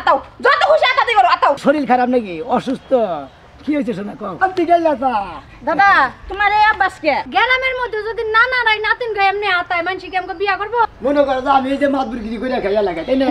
আতাও যত খুশি আতাতে করো আতাও শরীর খারাপ নাকি অসুস্থ কি হয়েছে শোনা কম আপনি গেলা তা দাদা তোমার এই আব্বাসকে গ্রামের মধ্যে যদি নানা রাই নাতিন গায় এমনি আতায় মানুষ কি আমাকে বিয়া করবো মনে করো যে আমি এই যে মাতবুরগিরি করে খাইয়া লাগাই তাই না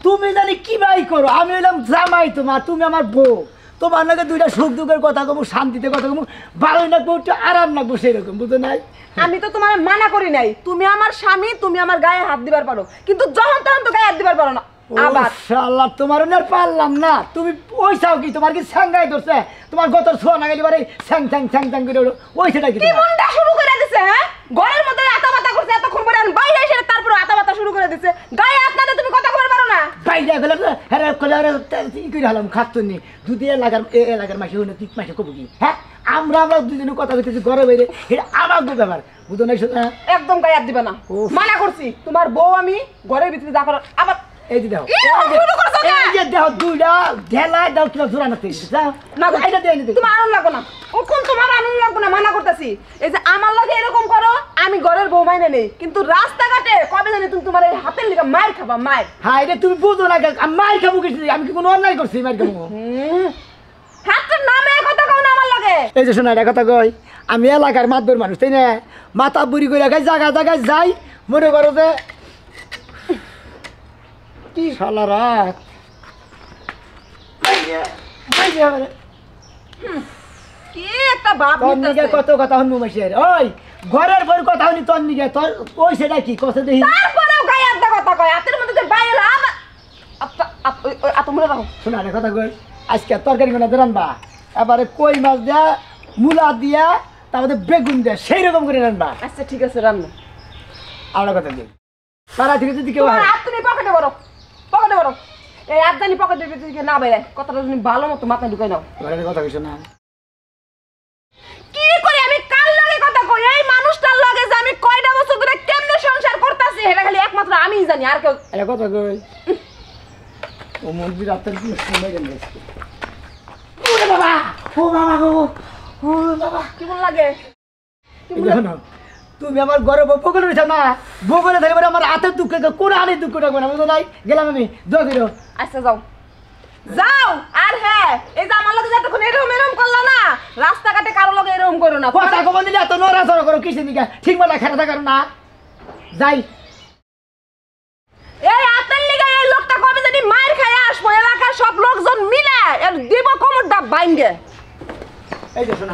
তুমি জানি কি ভাই করো আমি হইলাম জামাই তোমার তুমি আমার বউ তোমার নাকি দুইটা সুখ দুঃখের কথা কমু শান্তিতে কথা কমু ভালোই লাগবো একটু আরাম লাগবো সেরকম বুঝো নাই আমি তো তোমার মানা করি নাই তুমি আমার স্বামী তুমি আমার গায়ে হাত দিবার পারো কিন্তু যখন তখন তো গায়ে হাত দিবার পারো না আবার শালা তোমার আর পারলাম না তুমি ওই চাও কি তোমার কি স্যাঙ্গাই ধরছে তোমার গতর ছোঁয়া না গেলি বারে স্যাং স্যাং স্যাং স্যাং করে ওই সেটা কি কি মুন্ডা শুরু করে দিছে হ্যাঁ ঘরের মধ্যে আতা বাতা করছে এতক্ষণ পরে আমি বাইরে এসে তারপর আতা বাতা শুরু করে দিছে গায়ে হাত না দিয়ে তুমি কথা বলতে পারো না বাইরে গেলে হ্যাঁ কলে ই করে হলাম খাতুনি যদি এলাকার মাসে হইলে তুই মাসে কবো কি হ্যাঁ আমরা দুজনে কথা বলতেছি ঘরে বাইরে এটা আমার ব্যাপার বুঝো না একদম গায়ে হাত দিবে না মানা করছি তোমার বউ আমি ঘরের ভিতরে যা করো আবার এই যে দেখো এই যে দেখো দুইটা ঢেলা দাও কিনা জোরানো থেকে না এটা দিয়ে নি তোমার আনন্দ লাগবে না ওখান তোমার আনন্দ লাগবে না মানা করতেছি এই যে আমার লাগে এরকম করো আমি ঘরের বউ মাইনে নেই কিন্তু রাস্তাঘাটে কবে জানি তুমি তোমার এই হাতের লিগা মার খাবা মার হ্যাঁ এটা তুমি বুঝো না মার খাবো কিছু আমি কি কোনো অন্যায় করছি মার খাবো হাতের নামে কথা কও না আমার লাগে এই যে শোনা এটা কথা কই আমি এলাকার মাতবর মানুষ তাই না মাথা বুড়ি করে খাই জায়গা জায়গায় যাই মনে করো যে কি শালা রাত কি একটা বাপ নিতে কত কথা হন মুমাইশের ওই ঘরের বই কথা হনি তোর নিকে তোর ওই সেটা কি কথা দেখি তারপরেও গায়ে আড্ডা কথা কয় হাতের মধ্যে যে বাইরে তোমরা রাখো শোনা রে কথা কই আজকে তরকারি কোনা রানবা এবারে কই মাছ দিয়া মূলা দিয়া তারপরে বেগুন দিয়া সেই রকম করে রানবা আচ্ছা ঠিক আছে রান্না আমরা কথা দিই তারা থেকে যদি কেউ হাত তুমি পকেটে বড় এই আদানি পকেটে দিকে না বাইরে কথাটা তুমি ভালো মতো মাথায় ঢুকাই নাও কথা কইছ না কি করে আমি কার লাগে কথা কই এই মানুষটার লাগে যে আমি কয়টা বছর ধরে কেমনে সংসার করতেছি এটা খালি একমাত্র আমিই জানি আর কেউ এটা কথা কই ও মন্দির রাতের কি সময় গেল ওরে বাবা ও বাবা গো ও বাবা কেমন লাগে দেখো তুমি আমার ঘরে বগলে রয়েছ না বগলে থাকবে আমার হাতের দুঃখ কোন হানি দুঃখ রাখবে না বুঝো নাই গেলাম আমি দোয়া দিল আচ্ছা যাও যাও আর হ্যাঁ এই যে আমার লগে যতক্ষণ এরকম করলা না রাস্তাঘাটে কারো লগে এরকম করো না কথা কম দিলে এত নড়াচড়া করো কিসের দিকে ঠিক মতো খেলা থাকার না যাই এই হাতের লিগে এই লোকটা কবে জানি মায়ের খাইয়া আসবো এলাকার সব লোকজন মিলে এর দিব কোমরটা বাইঙ্গে এই যে শোনা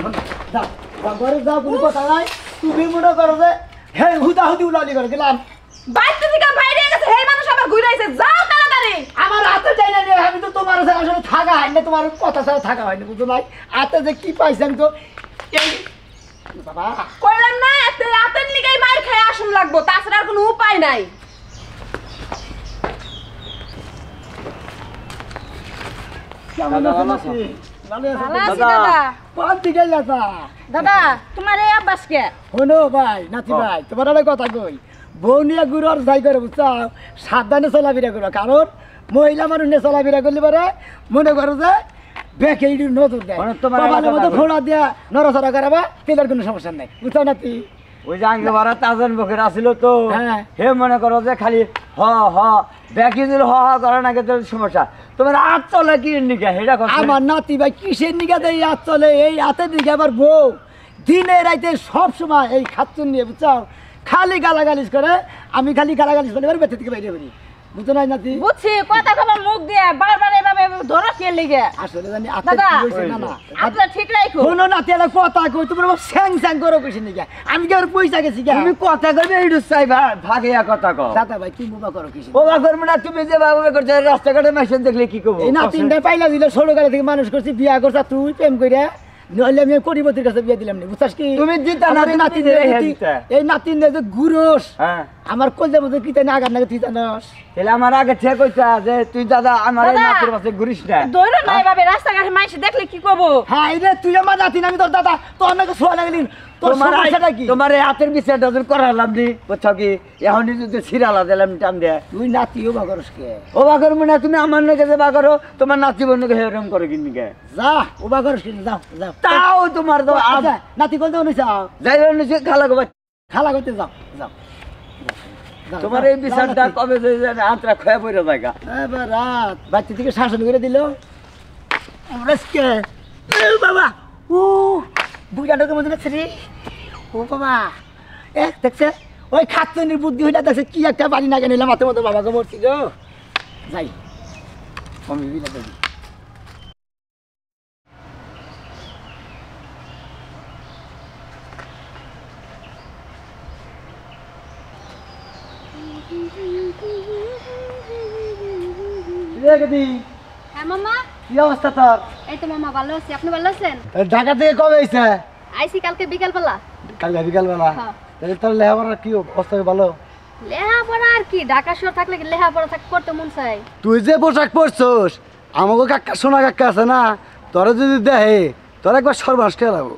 যাও ঘরে যাও কোনো কথা নাই তুমি মনে করো যে হ্যাঁ হুদাহুদি উলালি করে গেলাম বাইরে থেকে বাইরে গেছে এই মানুষ আবার ঘুরে আইছে যাও তাড়াতাড়ি আমার হাতে যাই না আমি তো তোমার সাথে আসলে থাকা হয় না তোমার কথা ছাড়া থাকা হয় না বুঝো নাই হাতে যে কি পাইছি আমি তো এই বাবা কইলাম না এত হাতের লিগেই মায়ের খাইয়া আসুন লাগবো তাছাড়া আর কোনো উপায় নাই দাদা তোমার এই আব্বাসকে হনো ভাই নাতি ভাই তোমার একটা কথা কই বউ নিয়ে ঘুরো যাই করে বুঝছো সাবধানে চলাফেরা করো কারণ মহিলা মানুষ নিয়ে চলাফেরা করলে পরে মনে করো যে বেঁকে নজর দেয় তোমার মতো ফোড়া দিয়া নড়াচড়া করাবা তেলের কোনো সমস্যা নাই বুঝছো নাতি ওই যে আগে বারা তাজন বকের আসিল তো হ্যাঁ হে মনে করো যে খালি হ হ ব্যাকি দিল হ হ করে না তোর সমস্যা তোমার হাত চলে কি নিকা সেটা কথা আমার নাতি ভাই কিসের নিকা দেয় এই হাত চলে এই হাতের দিকে আবার বউ দিনে রাইতে সব সময় এই খাচ্চুন নিয়ে বুঝছো খালি গালাগালিজ করে আমি খালি গালাগালিজ করে এবার বেঁচে থেকে বাইরে বেরি বুঝছো না নাতি বুঝছি কথা কবা মুখ দিয়ে বারবার এভাবে ধরো কে লিগে আসলে জানি দাদা না না আপনার ঠিক রাখো শোনো নাতি এলা কথা কই তোমার স্যাং স্যাং করে কইছি নিকা আমি কি আর পয়সা গেছি কি তুমি কথা করবে এই চাই ভাগে কথা কও দাদা ভাই তুমি বাবা করো কিছু ও বা করবে না তুমি যে বাবা করছো রাস্তাঘাটে মেশিন দেখলে কি করবো এই নাতিনটা পাইলা দিলে ছোট কালে থেকে মানুষ করছি বিয়া করছা তুই প্রেম কইরা নইলে আমি করিবতির কাছে বিয়া দিলাম নি বুঝছস কি তুমি দিতা না নাতিন এই নাতিন যে গুরস হ্যাঁ আমার কলজের মধ্যে কি তাই আগার নাকি তুই জানাস তাহলে আমার আগে ঠিক কইতা যে তুই দাদা আমার এই নাতির পাশে ঘুরিস না দৌড়ো না এভাবে রাস্তাঘাটে মানুষ দেখলে কি করবো হ্যাঁ এই রে তুই আমার নাতিন আমি তোর দাদা তোর নাকি ছোয়া লাগলি তোর সমস্যাটা কি তোমার এই হাতের বিচারটা যদি করালাম নি বুঝছো কি এখনই যদি ছিড়ালা দিলাম টান দিয়ে তুই নাতিও বা করস কে ও বা করবো না তুমি আমার নাকি যে বা করো তোমার নাতি বোনকে হেরম করে কিনি গে যা ও বা করস কি যাও যাও তাও তোমার তো নাতি কোন দেবো নিছা যাই নিচে খালা গো খালা করতে যাও যাও তোমার এই বিচারটা কবে যে হাতটা খয়া পড়ে জায়গা এবার রাত বাচ্চা থেকে শাসন করে দিল আমরা বাবা ও বুড়াটাকে মধ্যে দেখছে রে ও বাবা দেখছে ওই খাচ্ছনির বুদ্ধি হইটা দেখছে কি একটা বাড়ি না কেন মাথার মতো বাবাকে মরছি গো যাই আমি বিলা দেবি হ্যাঁ মামা কি অবস্থা তোর এই তো মামা ভালো আছি আপনি ভালো আছেন ঢাকা থেকে কবে হয়েছে আইছি কালকে বিকালবেলা কালকে বিকালবেলা হ্যাঁ। তাহলে তোর লেখাপড়া কি অবস্থা ভালো লেখাপড়া আর কি ঢাকা শহর থাকলে কি লেখাপড়া করতে মন চাই তুই যে পোশাক পরছস আমাকে কাকা সোনা কাকা আছে না তোরা যদি দেহে তোর একবার সর্বনাশ খেলাবো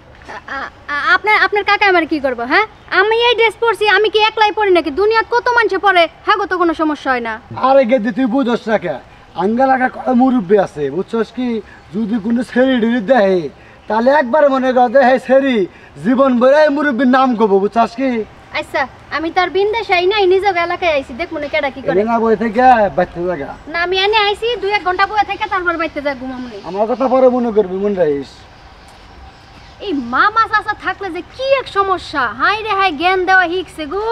আপনার আপনার কাকা আমার কি করবো হ্যাঁ আমি এই ড্রেস পরছি আমি কি একলাই পরি নাকি দুনিয়াত কত মানুষে পরে হ্যাঁ গো তো কোনো সমস্যা হয় না আরে গেদি তুই বুঝস না কে আঙ্গাল আঁকা কত মুরব্বী আছে বুঝছস কি যদি কোনো ছেড়ি ঢিড়ি দেহে তাহলে একবার মনে কর যে হে ছেড়ি জীবন ভরে এই মুরব্বীর নাম করবো বুঝছস কি আচ্ছা আমি তার বিন্দেশে আই নাই নিজ এলাকায় আইছি দেখ মনে কেডা কি করে না বই থেকে বাচ্চা জায়গা না আমি এনে আইছি 2-1 ঘন্টা বসে থেকে তারপর বাইতে যাই ঘুমামনি আমার কথা পরে মনে করবি মনে রাখিস এই মামা চাচা থাকলে যে কি এক সমস্যা হাই রে হাই জ্ঞান দেওয়া শিখছে গো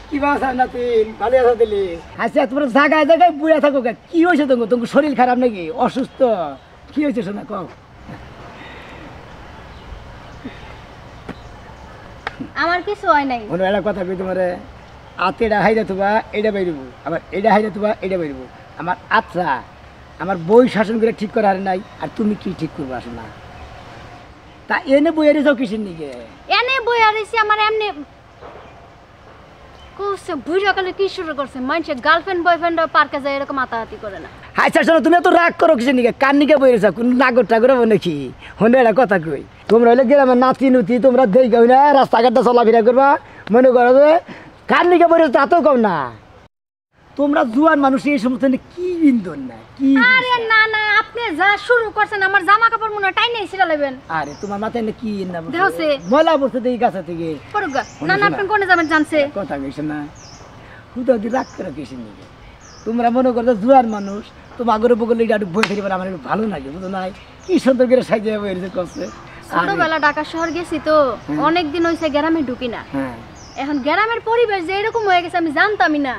কি বাসা নাতিন ভালো আছো দিলি আচ্ছা তোমরা জায়গায় জায়গায় বুড়া থাকো কে? কি হয়েছে তোমার তোমার শরীর খারাপ নাকি অসুস্থ কি হয়েছে শোনা কও আমার কিছু হয় নাই মনে একটা কথা কই তোমারে আতেটা হাইরা তুবা এটা বাইরবো আবার এটা হাইরা তুবা এটা বাইরবো আমার আচ্ছা আমার বই শাসন করে ঠিক করার নাই আর তুমি কি ঠিক করবো আসো না তা এনে বই এনে যাও কিসের নিকে এনে বই আরিছি আমার এমনি কোসে বুড়া কালে কি শুরু করছে মানুষে গার্লফ্রেন্ড বয়ফ্রেন্ড পার্কে যায় এরকম মাতাহাতি করে না আচ্ছা শোনো তুমি এত রাগ করো কিসের নিকে কার নিকে বই রেছো কোন নাগর টাগর হবো নাকি হনে একটা কথা কই তোমরা হইলে গ্রামের নাতি নুতি তোমরা দেখে হই না রাস্তাঘাটটা চলাফেরা করবা মনে করো যে কার নিকে বই রেছো তাতেও কম না তোমরা জুয়ান মানুষ এই সমস্ত নিয়ে কি বিন্দন না কি আরে না না আপনি যা শুরু করছেন আমার জামা কাপড় মনে টাই নেই ছিড়া লইবেন আরে তোমার মাথায় না কি না দেহছে। ময়লা বসে দেখি গাছে থেকে পড়ুগা না না আপনি কোনে যাবেন জানছে কথা কইছে না হুদা দি রাগ করে কিসে নিবে তোমরা মনে করছো জুয়ান মানুষ তোমার আগরে বগলে একটু বই ফেরি আমার একটু ভালো লাগে বুঝো নাই কি সুন্দর করে সাজিয়ে বই রেছে করছে ছোটবেলা ঢাকা শহর গেছি তো অনেক দিন হইছে গ্রামে ঢুকি না হ্যাঁ এখন গ্রামের পরিবেশ যে এরকম হয়ে গেছে আমি জানতামই না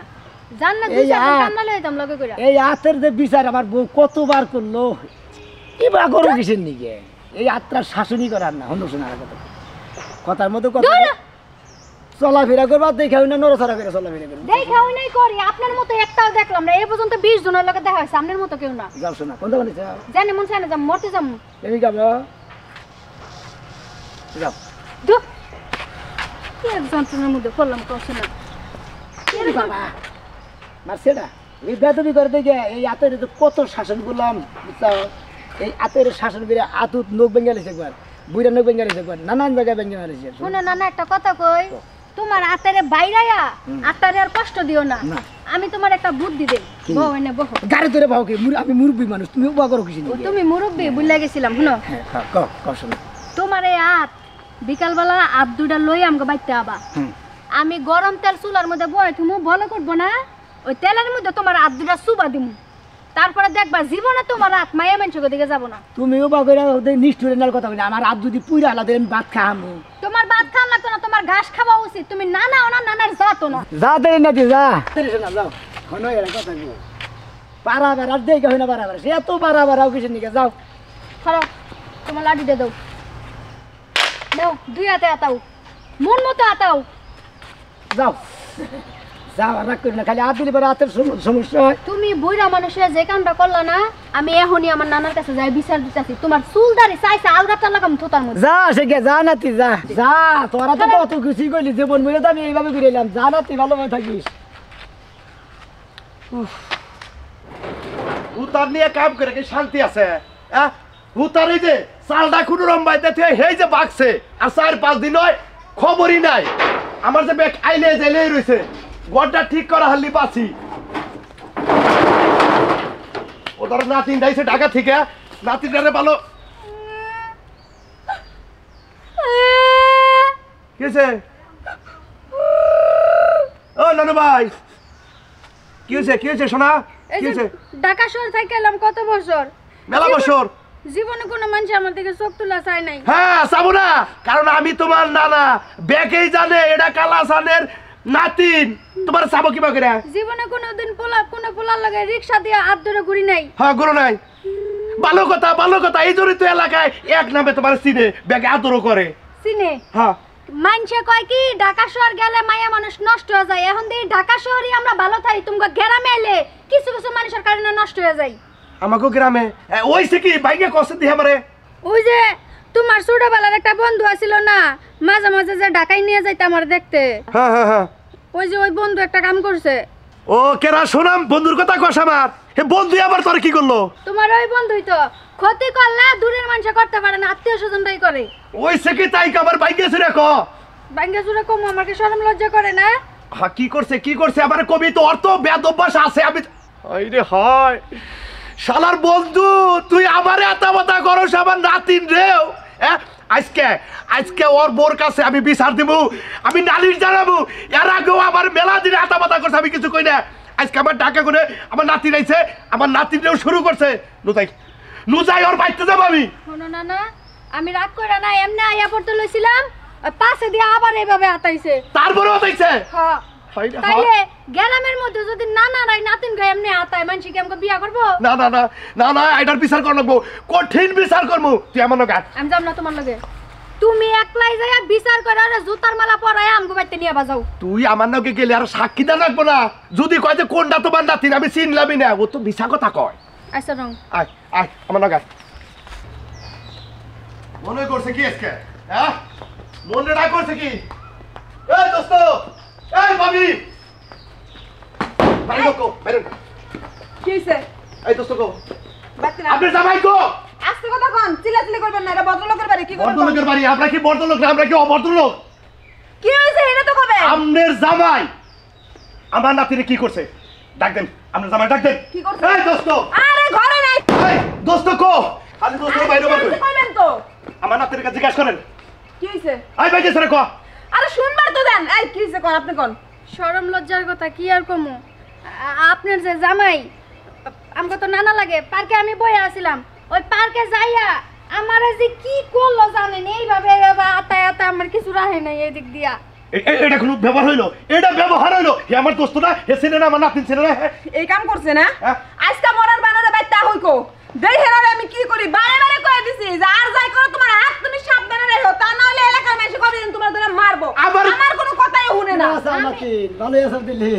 জানলে দুই চার কান্নালে হইতাম লগে কইরা এই আতের যে বিচার আমার বউ কতবার করলো এবার করো কিসের নিকে এই আত্মার শাসনই করার না হন্য শোনার কথা কথার মতো কথা চলাফেরা করবা দেখে না নড়াচড়া করে চলাফেরা করবো দেখা হই নাই করি আপনার মতো একটাও দেখলাম না এই পর্যন্ত 20 জনের লগে দেখা হইছে আপনার মতো কেউ না যাও শোনা কোনটা বলেছে জানি মন চায় না যাম মরতে যাম তুমি যাবো যাও দু কি এক যন্ত্রণার মধ্যে পড়লাম কষ্ট না এরে বাবা মারছেটা এই বেদবি করে দেখে এই আতের তো কত শাসন করলাম বুঝছো এই আতের শাসন করে আতুত নোক বেঙ্গালিছে একবার বুড়া নোক বেঙ্গালিছে একবার নানান জায়গায় বেঙ্গালিছে শুনে না না একটা কথা কই তোমার আতারে বাইরায়া আতারে আর কষ্ট দিও না না। আমি তোমার একটা বুদ্ধি দেই কি? বউ এনে বহ গাড়ি ধরে ভাও কি আমি মুরব্বী মানুষ তুমি উপা করো কিছু ও তুমি মুরব্বি বুইলা গেছিলাম শুনো শোনো তোমার এই হাত বিকালবেলা হাত দুইটা লই আমগো বাইতে আবা আমি গরম তেল চুলার মধ্যে বয় তুমি ভালো করবো না ওই তেলের মধ্যে তোমার হাত দুইটা চুবা দিমু তারপরে দেখবা জীবনে তোমার হাত মায়া মানুষের দিকে যাবো না তুমি উপা করে নিষ্ঠুরে নাল কথা বলি আমার হাত যদি পুইরা আলাদা আমি ভাত খাওয়ামু তোমার ভাত খাওয়া লাগতো না তোমার ঘাস খাওয়া উচিত তুমি নানাও না নানার জাতো না যা দেরি নাকি যা শোনা যাও শোনো এর কথা বল বারাবার আর দেখে হয় না বারাবার সে এত বারাবার আও কিছু নিকে যাও খারাপ তোমার লাঠি দিয়ে দাও দাও দুই হাতে আতাও মন মতো আতাও যাও যাও আর রাগ করি না খালি হাত দিলে পরে হাতের সমস্যা হয় তুমি বুড়া মানুষের যে কামটা করলা না আমি এখনই আমার নানার কাছে যাই বিচার দিতেছি তোমার চুল দাড়ি চাইছে আলগাটা লাগাম থোতার মধ্যে যা সে গে যা নাতি যা যা তোরা তো কত খুশি করলি জীবন মিলে তো আমি এইভাবে ঘুরে এলাম যা নাতি ভালোভাবে থাকিস হুতার নিয়ে কাম করে কি শান্তি আছে হুতার এই যে চালটা কোনো রম্বাইতে থেকে হেই যে বাগছে আর 4-5 দিন হয় খবরই নাই আমার যে ব্যাগ আইলে যাইলেই রয়েছে গড়টা ঠিক করা হারলি বাঁচি ওদের নাতিন দাইছে ঢাকা থেকে নাতিনটারে ভালো কি হয়েছে? ও নানু ভাই, কি হয়েছে? কি হয়েছে সোনা? এই কি যে হয়েছে? ঢাকা শহর থেকে এলাম কত বছর, মেলা বছর। জীবনে কোনো মানুষ আমার দিকে চোখ তুলা চায় নাই। হ্যাঁ যাবো না, কারণ আমি তোমার নানা, বেকেই জানে এটা কালাসানের নাতিন। তোমার চাবো কিবা করে? জীবনে কোনোদিন কোনো পোলার লাগে রিক্সা দিয়ে হাত ধরে ঘুরি নাই। হ্যাঁ গুরু নাই। ভালো কথা, ভালো কথা। এই জন্যই তো এলাকায় এক নামে তোমার চিনে, ব্যাগে আদরও করে। চিনে হ্যাঁ মানুষে কয় কি ঢাকা শহর গেলে মায়া মানুষ নষ্ট হয়ে যায়, এখন দিয়ে ঢাকা শহরই আমরা ভালো থাকি, তুমি গ্রামে এলে কিছু কিছু মানুষের কারণে নষ্ট হয়ে যায়। আমাকে গ্রামে ওইছে কি বাইকে কষ্ট দিয়ে আমারে? ওই যে তোমার ছোটবেলার একটা বন্ধু আছিল না, মাঝে মাঝে যে ঢাকায় নিয়ে যাইতে আমার দেখতে, হ্যাঁ হ্যাঁ হ্যাঁ। ওই যে ওই বন্ধু একটা কাম করছে। ও কেরা শোনাম বন্ধুর কথা কস আমার? হে বন্ধু আবার তোর কি করলো? তোমার ওই বন্ধুই তো ক্ষতি করলে দূরের মানুষ করতে পারে না, আত্মীয় স্বজনটাই করে। ওইছে কি তাই আবার বাইকে ছিল ক? ব্যাংকে জুড়ে কম আমাকে শরম লজ্জা করে না? হ্যাঁ কি করছে কি করছে? আবার কবি তো অর্থ ব্যাদ অভ্যাস আছে। আমি রে হয় শালার বন্ধু, তুই আমারে আতামাতা করস আমার নাতিন রেও। আজকে আজকে ওর বোর কাছে আমি বিচার দিব, আমি নালিশ জানাবো। এর আগেও আমার মেলা দিনে আতামাতা করছে, আমি কিছু কই না। আজকে আমার টাকা করে আমার নাতিন আইছে, আমার নাতিনরেও শুরু করছে। নুজাই ওর বাইতে যাবো আমি। শোনো না না, আমি রাগ করে না, এমনি আইয়া পড়তে লইছিলাম, ওই পাশে দিয়ে আবার এইভাবে আতাইছে। তারপরেও তাইছে। হ্যাঁ তাইলে গ্রামের মধ্যে যদি নানা রাই নাতিন গায়ে এমনি আতায়, মানুষ কি আমাকে বিয়া করবো? না না না না না, এটার বিচার কর লাগবো, কঠিন বিচার করবো। তুই আমার নগা আমি যাব না তোমার লগে। তুমি একলাই যাইয়া বিচার করে আর জুতার মালা পরায় আমগো বাইতে নিয়ে বাজাও। তুই আমার নাকি গেলে আর সাক্ষী দা রাখবো না? যদি কয় যে কোনটা তোমার নাতিন, আমি চিনলামই না। ও তো মিছা কথা কয়। আচ্ছা রং আয় আয় আমার নাকি মনে করছে কি আজকে? হ্যাঁ মনে রাগ করছে কি? এই দোস্ত, এই ভাবি, বাইরে লোক বাইরে। কি হইছে? এই দোস্ত গো, বাতি না। আপনি জামাই গো। আস্তে কথা কোন, চিল্লাচিল্লি করবেন না, এটা ভদ্রলোকের বাড়ি। কি করবেন? ভদ্রলোকের বাড়ি। আমরা কি ভদ্রলোক না, আমরা কি অভদ্রলোক? কি হইছে এটা তো কবে? আমনের জামাই আমার নাতিরে কি করছে? ডাক দেন, আপনার জামাই ডাক দেন। কি করছে? এই দোস্ত, আরে ঘরে নাই। এই দোস্ত কো, খালি দোস্ত বাইরে বার কই। কইবেন তো। আমার নাতির কাছে জিজ্ঞাসা করেন। কি হইছে? আই ভাই গেছে রে কো। আরে শুনবার তো দেন। এই কি হইছে কোন, আপনি কোন। শরম লজ্জার কথা কি আর কমু। আপনার যে জামাই আমাকে তো নানা লাগে, পার্কে আমি বইয়া আছিলাম, ওই পার্কে যাইয়া আমার যে কি করলো জানেন, এইভাবে আতায় আতায় আমার কিছু রাহে নাই এদিক দিয়া। এটা কোনো ব্যবহার হইলো? এটা ব্যবহার হইলো? হে আমার দোস্ত না, হে ছেলে না, আমার নাতিন ছেলে না। এই কাম করছে না? হ্যাঁ। আজকে মরার বানারে বাইতা হইকো। দেখে না আমি কি করি, বারে বারে কয়ে দিছি যে আর যাই করো তোমার হাত তুমি সাবধানে রেখো, তা না হলে এলাকার মানুষ কবে দিন তোমার ধরে মারবো। আমার কোনো কথাই শুনে না। ভালো আছে দিল্লি।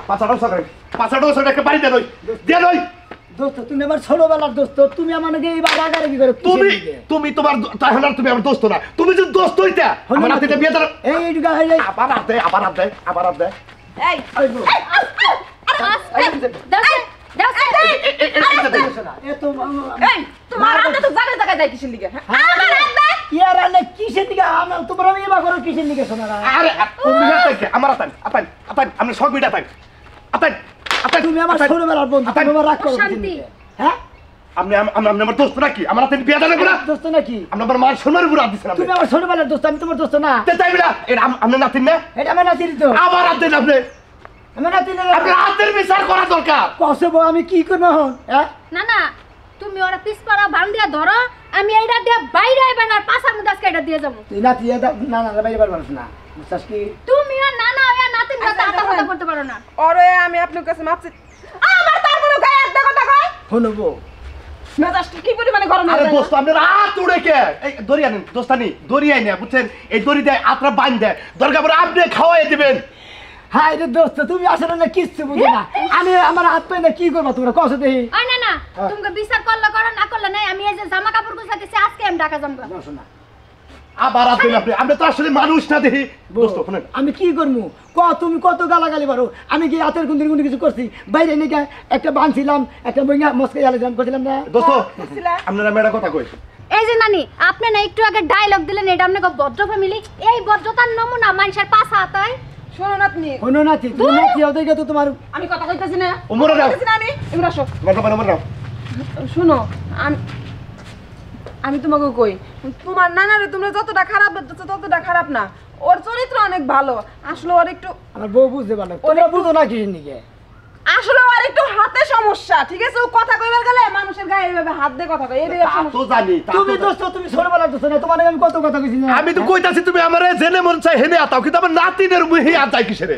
পাঁচাটাও সকালে, পাঁচাটাও সকালে একটা বাড়িতে নই, দিয়ে নই। দোস্ত তুমি আমার ছোটবেলার দোস্ত, তুমি আমাকে এইবার আগারে কি করে? তুমি তুমি তোমার তাহলে তুমি আমার দোস্ত না। তুমি যদি দোস্ত হইতা আমার নাতিটা বিয়ে দাঁড়া। এই ঢুকা হয়ে যায়। আবার হাত দেয়, আবার হাত দেয়, আবার হাত দেয়। এই এই তোমার হাতে তো জায়গায় জায়গায় যায় কিসের লিগে? আমার হাত দে। ইয়ার আনে কিসের দিকে আমার তোমার আমি এবার করো কিসের দিকে শোনা না? আরে তুমি হাত দেয় আমার হাত আতান আতান আমরা সব মিটা আতান আতান আতান। তুমি আমার ছোটবেলার বন্ধু, তুমি আমার রাগ করো কিসের দিকে? হ্যাঁ আপনি আমার দোস্ত নাকি? আমার হাতে বিয়ে দাঁড়া না। দোস্ত নাকি? আপনি আমার মার সোনার উপর হাত দিচ্ছেন। তুমি আমার ছোটবেলার দোস্ত, আমি তোমার দোস্ত না। তাই না? এটা আপনার নাতিন না? এটা আমার নাতির তো। আবার হাত দেন আপনি। আমার নাতির আপনার হাতের বিচার করা দরকার। কসব আমি কি করবো এখন? হ্যাঁ না না, তুমি ওরা পিছপাড়া বান দিয়া ধরো, আমি এইটা দিয়ে বাইরে আইবেন আর পাশার মধ্যে আজকে এটা দিয়ে যাবো। তুই নাতি না না বাইরে পারবো না, বুঝছাস কি? তুমিও নানা হইয়া নাতিন কথা আতা কথা করতে পারো না। ওরে আমি আপনার কাছে মাপছি। আমার তার কোনো গায়ে একটা কথা কয়। শুনবো মেজাজটা কি পরিমাণে গরম হয়ে আরে যায়। দোস্ত আপনার হাত উড়ে কে? এই দড়ি আনেন দোস্তানি, দড়ি আইনে বুঝছেন? এই দড়ি দেয় আত্রা বাইন দেয়, দরকার পড়ে আপনি খাওয়াই দিবেন। হ্যাঁ রে দোস্ত, তুমি আসলে না কিচ্ছু বুঝো না। আমি আমার হাত পাই না, কি করবো তোমরা কসে দেখি? ওই না না, তুমি বিচার করলে করো, না করলে নাই। আমি এই যে জামা কাপড় গুছাইতেছি, আজকে আমি ঢাকা যাবো। শোনা আবার আপনি আপনি তো আসলে মানুষ না দেখি। দোস্ত শুনেন, আমি কি করবো তুমি কত গালাগালি পারো? আমি কি হাতের গুন্দির গুন্দি কিছু করছি? বাইরে নিয়ে একটা বাঁধছিলাম, একটা বইঙ্গা মস্কে জ্বালাইছিলাম, করছিলাম না? দোস্ত আপনারা মেয়েটা কথা কই। এই যে নানি, আপনি না একটু আগে ডায়লগ দিলেন, এটা আপনাকে ভদ্র ফ্যামিলি, এই ভদ্রতার নমুনা মানুষের পাশা আতায়। শোনো না তুমি, শোনো নাতি, তুমি নাতি ওদেরকে তো তোমার আমি কথা কইতাছি না। ওমরে দাও। কইতাছি না আমি। এমরা শো। মরো মরো মরো। শোনো, আমি তোমাকে কই তোমার নানারে তোমরা যতটা খারাপ বলতেছো ততটা খারাপ না, ওর চরিত্র অনেক ভালো। আসলে ওর একটু আমার বউ বুঝতে পারলো, তোমরা বুঝো না কি নিকে? আসলে ওর একটু হাতে সমস্যা, ঠিক আছে? ও কথা কইবার গেলে মানুষের গায়ে এইভাবে হাত দিয়ে কথা কয়, এই তা তো জানি, তা তো তুমি জানি। দোস্ত তুমি ছোটবেলা দোস্ত না, তোমার আমি কত কথা কইছি না? আমি তো কইতাছি তুমি আমারে জেনে মন চাই হেনে আতাও, কিন্তু আমার নাতিনের মুহে আর যাই কিসে রে?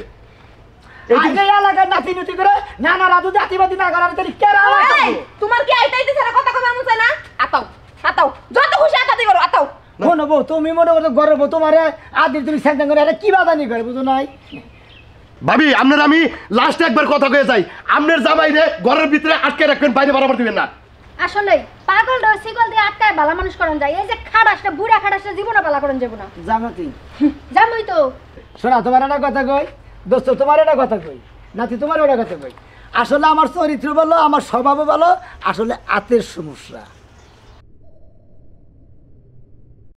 আগে এলাকায় নাতি নুতি করে না না রাজু জাতিবাদী না করে আমি তাহলে কেরা এই, তোমার কি আইতাইতে ছাড়া কথা কইবার মন চায় না? আতাও আতাও, যত খুশি আতাতে করো, আতাও। মনে বউ তুমি মনে করো গর্ব তোমার আদি তুমি স্যাংস্যাং করে এটা কি বাদানি করে বুঝো নাই? ভাবি আপনার আমি লাস্ট একবার কথা কয়ে যাই, আপনার জামাই রে ঘরের ভিতরে আটকে রাখবেন, বাইরে বরাবর দিবেন না। আসলে পাগল রে শিকল দিয়ে আটকায় ভালো মানুষ করান যায়, এই যে খাড়াসটা বুড়া খাড়াসটা জীবনে ভালো করান যাবো না। জামাতি জানোই তো। শোনা তোমার একটা কথা কই দোস্ত, তোমার একটা কথা কই নাতি, তোমার একটা কথা কই। আসলে আমার চরিত্র ভালো, আমার স্বভাবও ভালো, আসলে আতের সমস্যা।